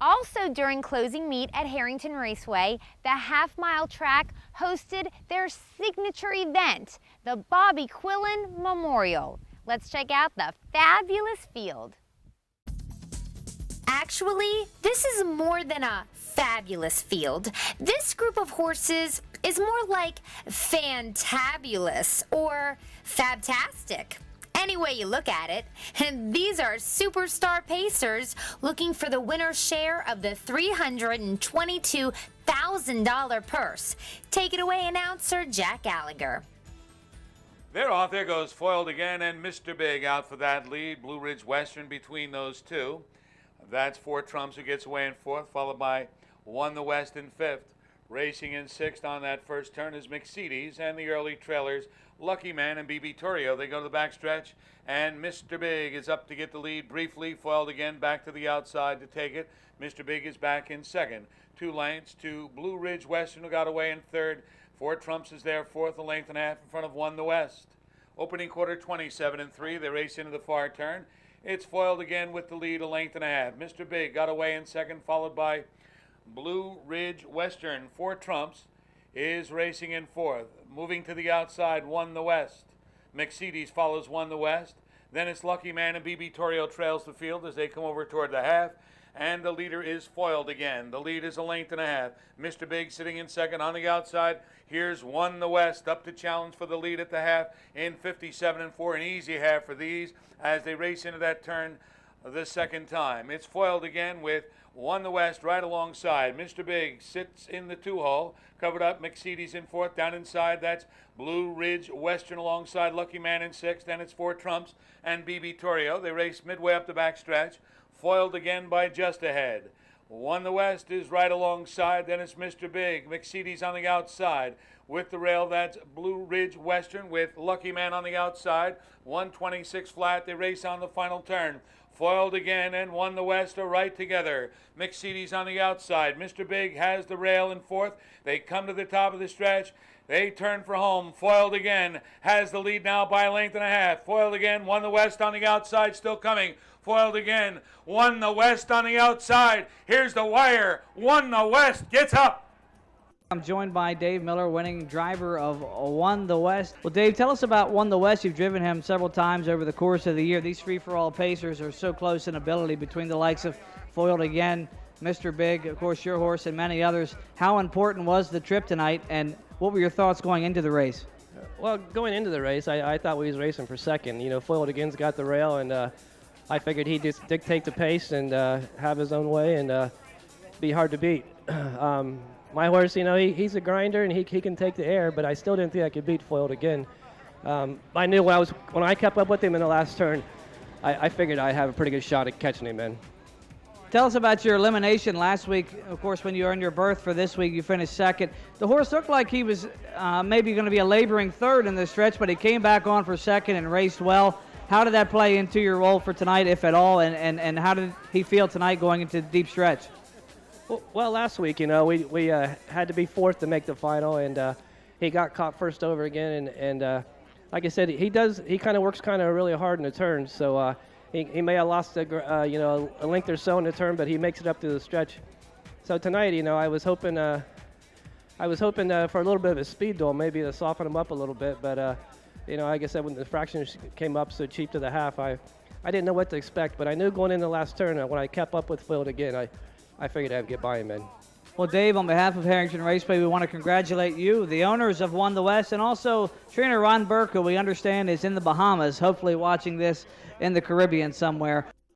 Also during closing meet at Harrington Raceway, the half-mile track hosted their signature event, the Bobby Quillen Memorial. Let's check out the fabulous field. Actually, this is more than a fabulous field. This group of horses is more like fantabulous or fabtastic. Any way you look at it. And these are superstar pacers looking for the winner's share of the $322,000 purse. Take it away, announcer Jack Gallagher. They're off. There goes Foiled Again and Mr. Big out for that lead. Blue Ridge Western between those two. That's Four Trumps who gets away in fourth, followed by Won the West in fifth. Racing in sixth on that first turn is McSeedy's and the early trailers, Lucky Man and BB Torrio. They go to the backstretch, and Mr. Big is up to get the lead briefly. Foiled Again back to the outside to take it. Mr. Big is back in second. 2 lengths to Blue Ridge Western, who got away in third. Four Trumps is there fourth, a length and a half in front of Won the West. Opening quarter 27-3. They race into the far turn. It's Foiled Again with the lead, a length and a half. Mr. Big got away in second, followed by Blue Ridge Western. Four Trumps is racing in fourth. Moving to the outside, Won the West. McSeedy's follows Won the West. Then it's Lucky Man and BB Torrio trails the field as they come over toward the half. And the leader is Foiled Again. The lead is a length and a half. Mr. Big sitting in second on the outside. Here's Won the West up to challenge for the lead at the half in 57-4. An easy half for these as they race into that turn the second time. It's Foiled Again with Won the West right alongside. Mr. Big sits in the 2-hole. Covered up, McSeedy's in fourth. Down inside, that's Blue Ridge Western alongside Lucky Man in sixth. Then it's Four Trumps and BB Torrio. They race midway up the backstretch. Foiled Again by just ahead. Won the West is right alongside. Then it's Mr. Big. McSeedy's on the outside. With the rail, that's Blue Ridge Western with Lucky Man on the outside. 126 flat. They race on the final turn. Foiled Again and Won the West are right together. McSeedy's on the outside. Mr. Big has the rail in fourth. They come to the top of the stretch. They turn for home. Foiled Again has the lead now by a length and a half. Foiled Again, Won the West on the outside, still coming. Foiled Again, Won the West on the outside. Here's the wire. Won the West gets up. I'm joined by Dave Miller, winning driver of Won the West. Well, Dave, tell us about Won the West. You've driven him several times over the course of the year. These free-for-all pacers are so close in ability between the likes of Foiled Again, Mr. Big, of course, your horse, and many others. How important was the trip tonight, and what were your thoughts going into the race? Well, going into the race, I thought we was racing for second. You know, Foiled Again's got the rail, and I figured he'd just dictate the pace and have his own way and be hard to beat. My horse, you know, he's a grinder and he can take the air, but I still didn't think I could beat Foiled Again. I knew when I kept up with him in the last turn, I figured I'd have a pretty good shot at catching him in. Tell us about your elimination last week. Of course, when you earned your berth for this week, you finished second. The horse looked like he was maybe going to be a laboring third in the stretch, but he came back on for second and raced well. How did that play into your role for tonight, if at all, and how did he feel tonight going into the deep stretch? Well, last week, you know, we had to be fourth to make the final, and he got caught first over again, and like I said, he kind of works kind of really hard in the turns, so he may have lost a length or so in the turn, but he makes it up to the stretch. So tonight, you know, I was hoping for a little bit of a speed duel, maybe to soften him up a little bit, but you know, like I said, when the fractions came up so cheap to the half, I didn't know what to expect, but I knew going in the last turn, when I kept up with Foiled Again, I figured I'd get by him, man. Well, Dave, on behalf of Harrington Raceway, we want to congratulate you, the owners of Won the West, and also trainer Ron Burke, who we understand is in the Bahamas, hopefully watching this in the Caribbean somewhere.